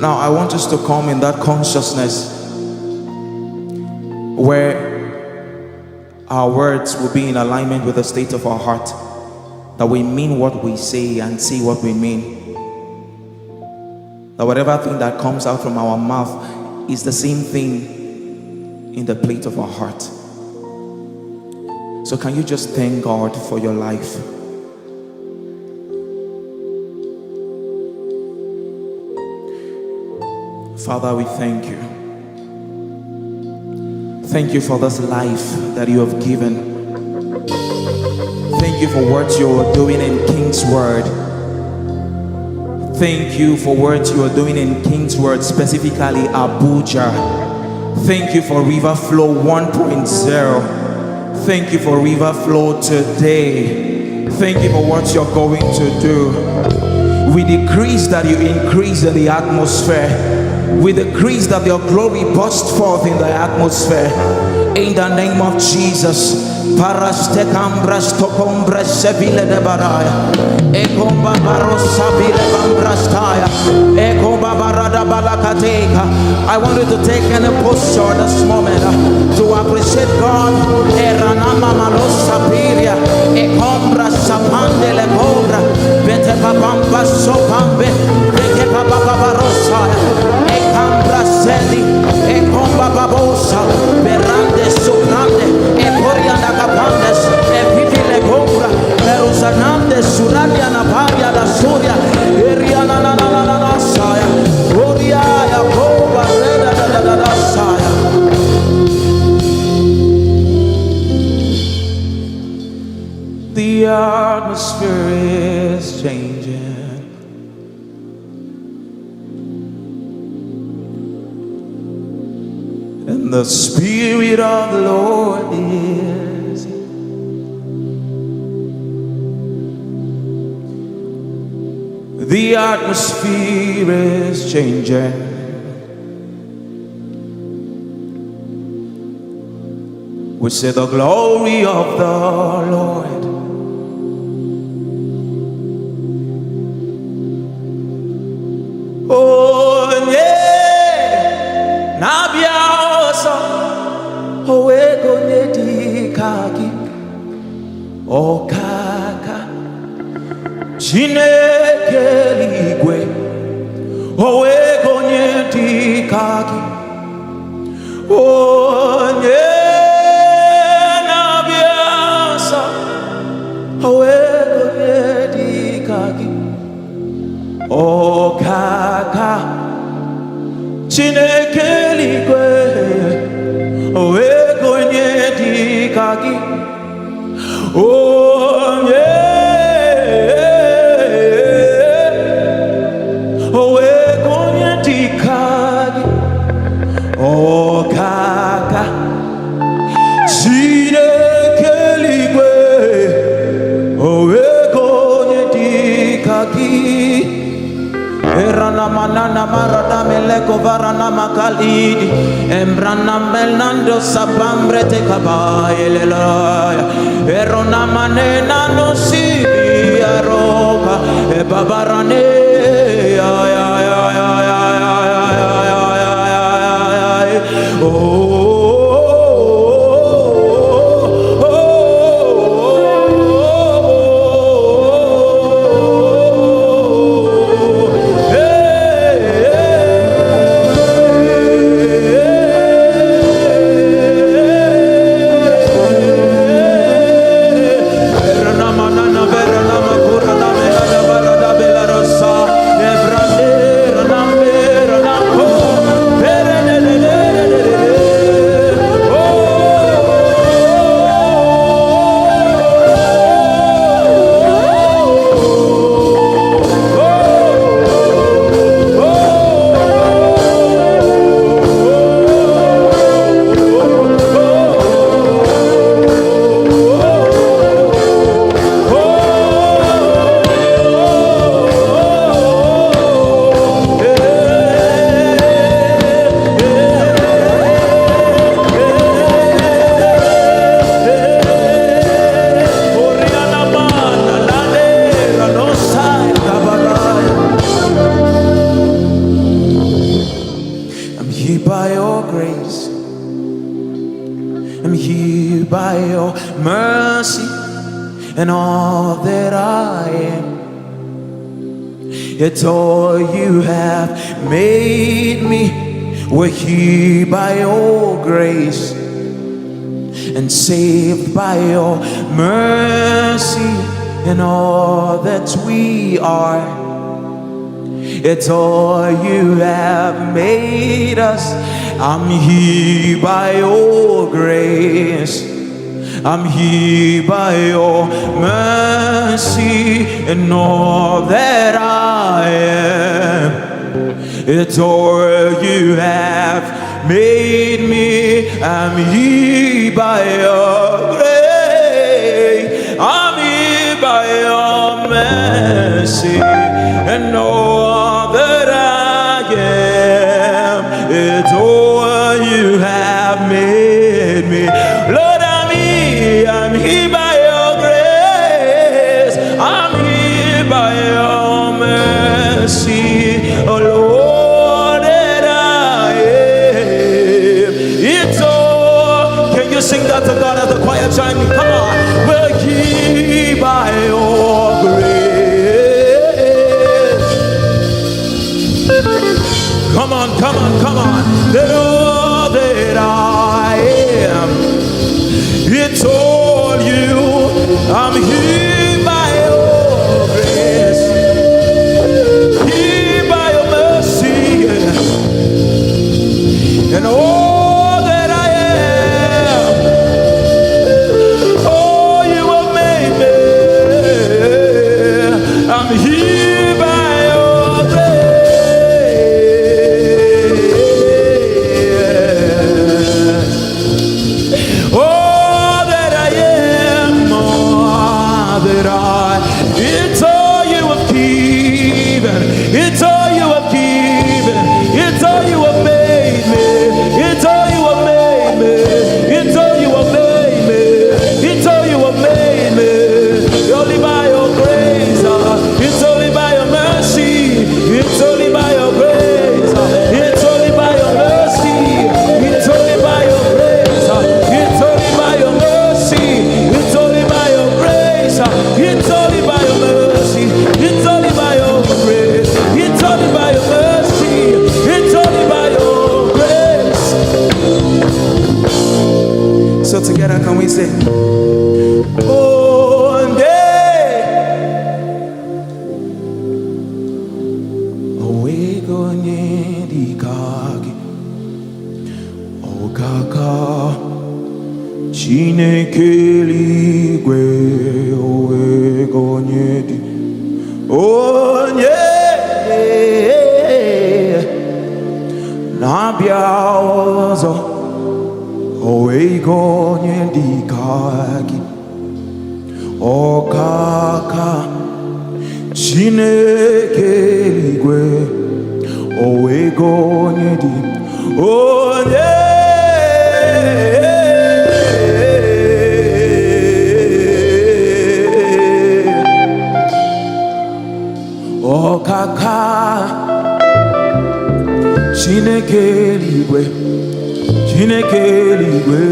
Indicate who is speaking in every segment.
Speaker 1: Now I want us to come in that consciousness where our words will be in alignment with the state of our heart, that we mean what we say and see what we mean, that whatever thing that comes out from our mouth is the same thing in the plate of our heart. So can you just thank God for your life? Father, we thank you. Thank you for this life that you have given. Thank you for what you are doing in King's Word. Thank you for what you are doing in King's Word, specifically Abuja. Thank you for River Flow 1.0. Thank you for River Flow today. Thank you for what you're going to do. We decrease that you increase in the atmosphere. We decrease that your glory burst forth in the atmosphere. In the name of Jesus. Parastekambras tokombras sevile de baraya. Ekomba barosa bile bambrastaya. Ekomba barada balakateka. I want you to take an posture this moment to appreciate God. Eranama malosa piria. Ekombra sapande le cobra. Bete babamba sopambe. Beke bababa barosa. Ekambra sendi. Ekomba babosa. Berande soprande. Ekorianda capandes. Evivile cobra. Perusanande suradia na paria da suria. Eriana na na na na na saya. Oria ya cobra reda da da da da saya. The atmosphere is changing. And the Spirit of the Lord is. The atmosphere is changing. We say the glory of the Lord. Oh yeah, Nabiaosa, Owego Nedi Kaki, O Kaka, Chineke Ligwe, Owego Nedi Kaki, oh yeah, Nabiaosa, Owego Nedi Kaki, O Kaka, Chineke ligwe, Owego nyedi kaki, oh yeah, Owego nyedi kaki, O Kaka, Chineke ligwe, Owego nyedi kaki. Erana manana marada meleko varana makalidi embrana melando sabambre te kabaelelaya erona manena no sibi aroka e babarane ya ya ya ya ya ya ya oh. Sa here by your mercy, and all that I am. It's all you have made me. We're here by your grace and saved by your mercy, and all that we are. It's all you have made us. I'm here by your grace, I'm here by your mercy, and all that I am. It's all you have made me. I'm here by your grace, I'm here by your mercy, and all that I am. It's all you have made me. Lord, I'm here by your grace, I'm here by your mercy, oh Lord, that I am. It's all. Can you sing that to God at the choir chime? Come on. We're here by your grace. Come on, come on, come on. That all that I am, it's all you. I'm here by your grace, here by your mercy, and all that I am. Oh, you have made me. I'm here by your grace. All that I am, all that it's all you have given, it's all you have given, it's all you have made me, it's all you have made me, it's all you have made me, it's all you have made me. Only by your grace, it's only by your mercy, it's only by your grace, it's only by your mercy, it's only by your grace, it's only by your mercy, it's only by your grace, it's only by your mercy, it's only by your grace, it's only by your mercy, it's only by your grace. So together can we say, one day, awego nyedi kagi, okaka, Chineke eluigwe, awego nyedi, onye na-abịa ọzọ, awego nyedi kagi, okaka, Chineke eluigwe, awego nyedi, onye okaka, Chineke eluigwe, Chineke eluigwe,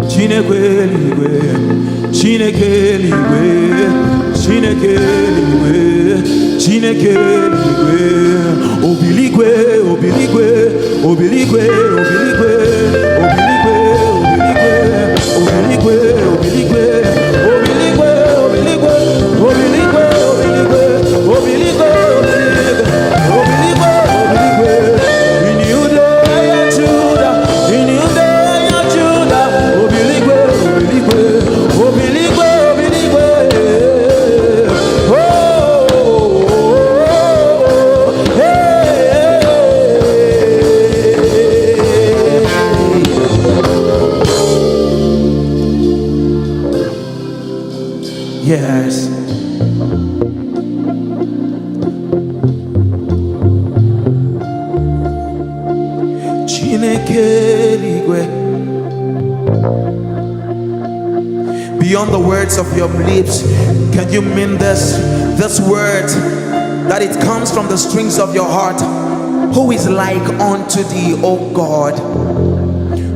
Speaker 1: Chineke eluigwe, Chineke eluigwe, Chineke eluigwe, Chineke eluigwe, obiligwe, obiligwe, obiligwe, obiligwe, obiligwe, obiligwe, obiligwe, obiligwe, obiligwe, obiligwe, obiligwe, obiligwe, obiligwe, obiligwe, obiligwe. In you there, Judah, in you there, Judah, obiligwe, obiligwe, obiligwe, obiligwe. Oh, hey. Yes. Beyond the words of your lips, can you mean this word, that it comes from the strings of your heart? Who is like unto thee, O God?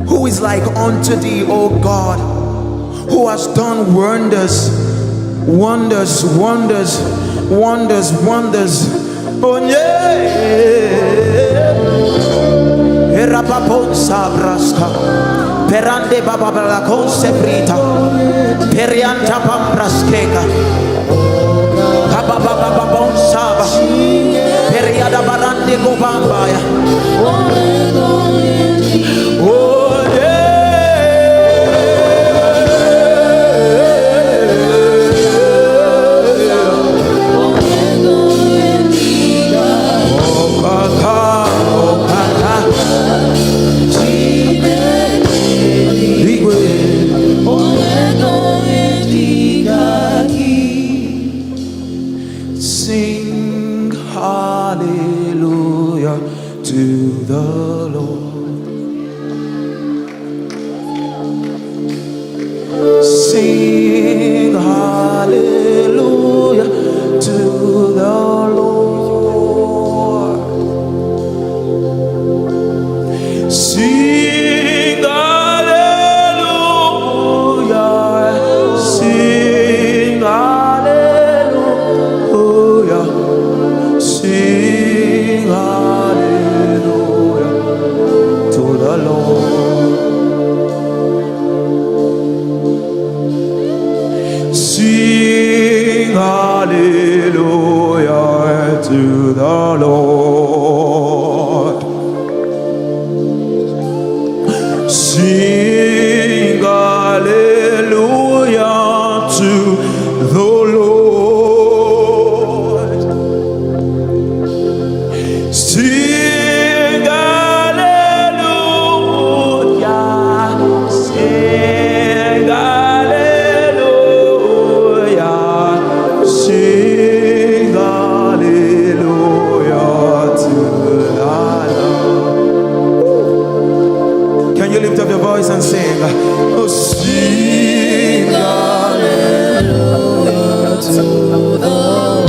Speaker 1: Who is like unto thee, O God? who has done wonders, wonders, wonders, wonders, wonders. Oh yeah. Erapapon sabraska, perande bababala consebrita, perianta pambraskeka, hababababon saba, periada barande gobambaya. Oh sing hallelujah to the Lord. Sing hallelujah to the Lord. Sing hallelujah. Sing hallelujah. Sing hallelujah to the Lord. Sing hallelujah to the Lord. Sing hallelujah to the Lord. Sing hallelujah. Sing hallelujah. Sing hallelujah to the Lord. Can you lift up your voice and sing? Oh, sing hallelujah to the Lord.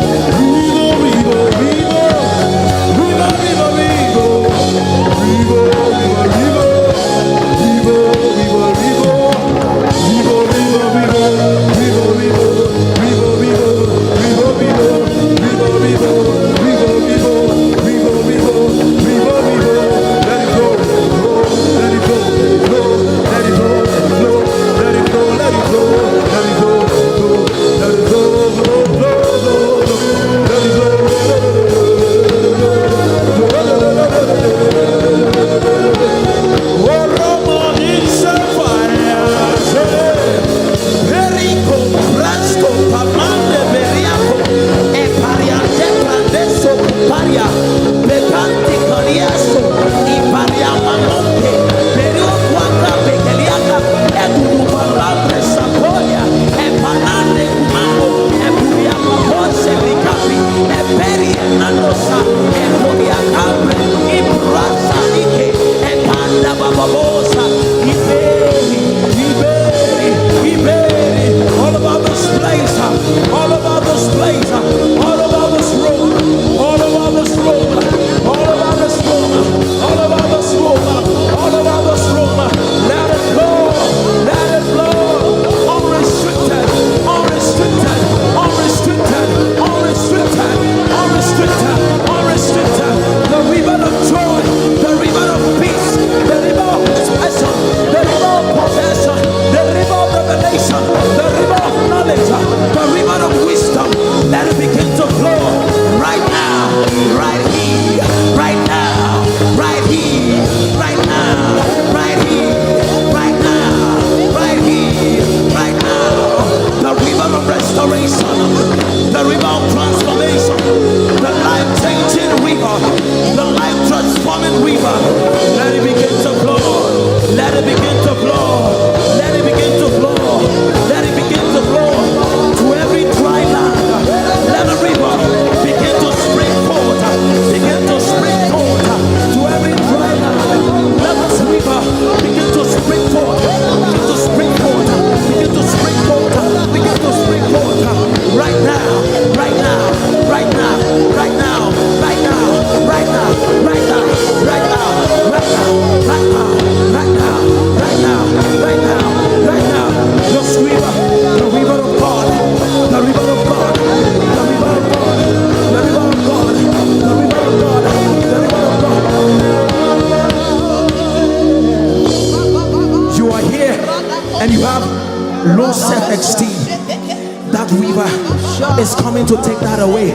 Speaker 1: is coming to take that away.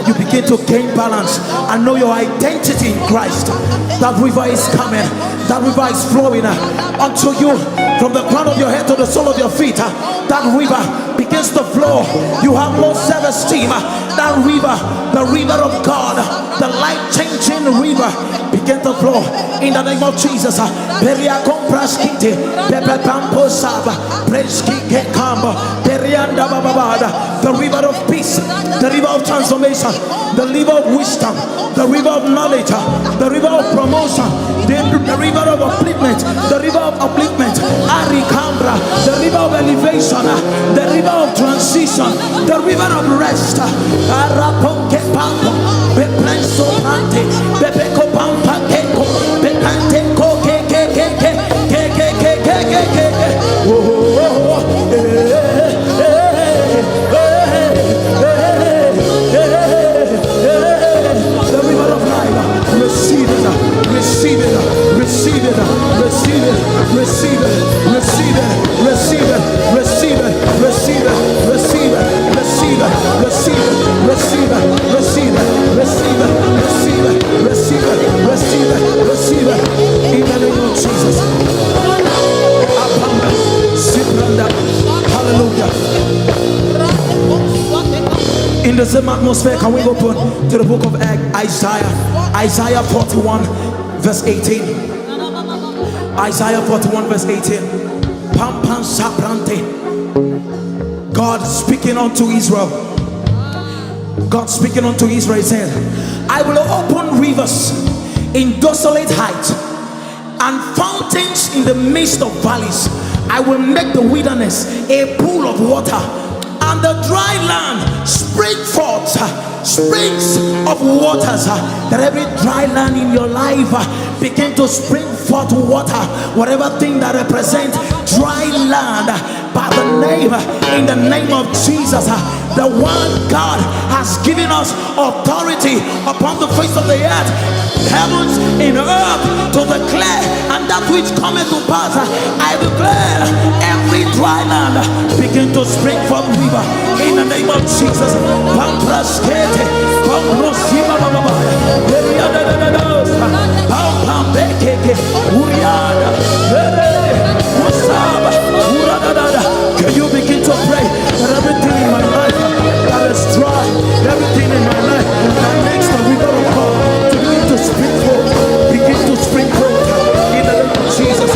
Speaker 1: You begin to gain balance and know your identity in Christ. That river is coming. That river is flowing unto you from the crown of your head to the sole of your feet. That river begins to flow. You have more self-esteem. That river, the river of God, the life-changing river, begin to flow in the name of Jesus. The river of peace, the river of transformation, the river of wisdom, the river of knowledge, the river of promotion, the river of upliftment, the river of upliftment, Arikambra, the river of elevation, the river of transition, the river of rest. Araponke pampo, beprenso pante, bepeko pampa keko, bepante ko ke. Receive it in the name of Jesus. Hallelujah. In the same atmosphere, can we open to the book of Isaiah 41 verse 18. Isaiah 41 verse 18. Pampan saprante. God speaking unto Israel. God speaking unto Israel saying, I will open rivers in desolate height and fountains in the midst of valleys. I will make the wilderness a pool of water and the dry land spring forth springs of waters. That every dry land in your life begin to spring forth water. Whatever thing that represents dry land, by the name, in the name of Jesus, the one God has given us authority upon the face of the earth, heavens in earth, to declare, and that which cometh to pass. I declare every dry land begin to spring forth river in the name of Jesus. Can you begin to pray that everything in my life that is dry, everything in my life that makes the river of God to begin to spring forth, in the name of Jesus.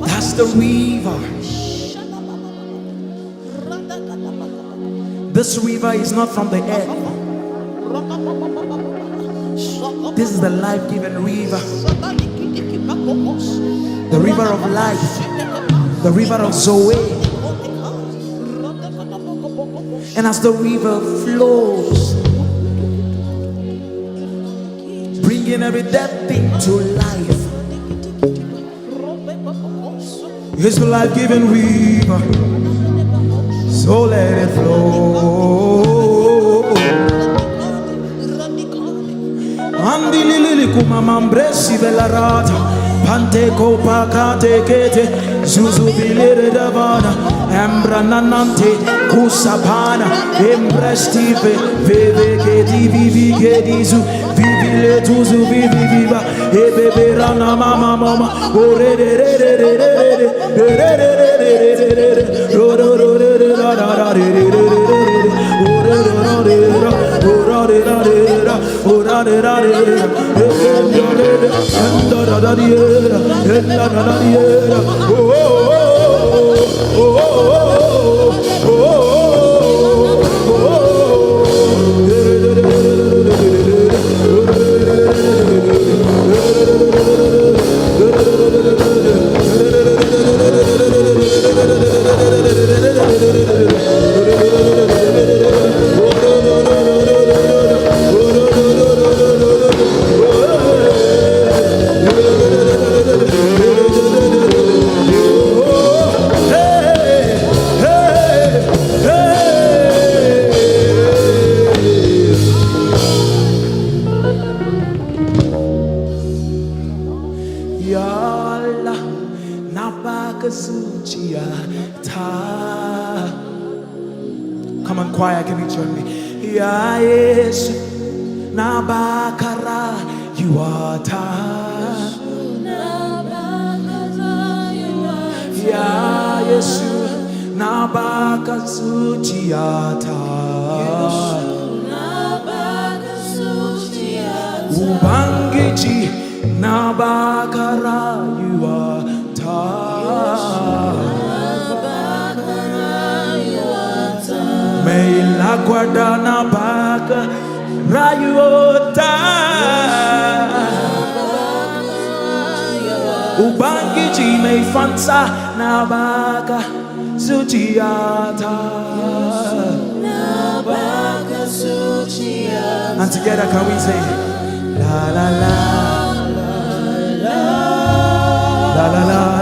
Speaker 1: That's the river. This river is not from the earth. This is the life-giving river. The river of life. The river of Zoe. And as the river flows, bringing every dead thing to life, it's the life-giving river. So let it flow. Andi lili kumamambresi velarata, pante kopa kete, zuzu bilere davana, embrananante kusapana, embrestipe, veve kedi vivi kedizu, vivile tuzu vivi viva, ebebe rana mama mama, ore re re re re re re re re Choir, can you join me? Ya Yesu Nabakara, you are tired. Ya Yesu Nabakazutiata. Ubangiji Nabakara, you are tired. May la guarda Nabaka Rayuota. Ubangiji may fansa Nabaka Sutiata. And together can we say la la la la la la la.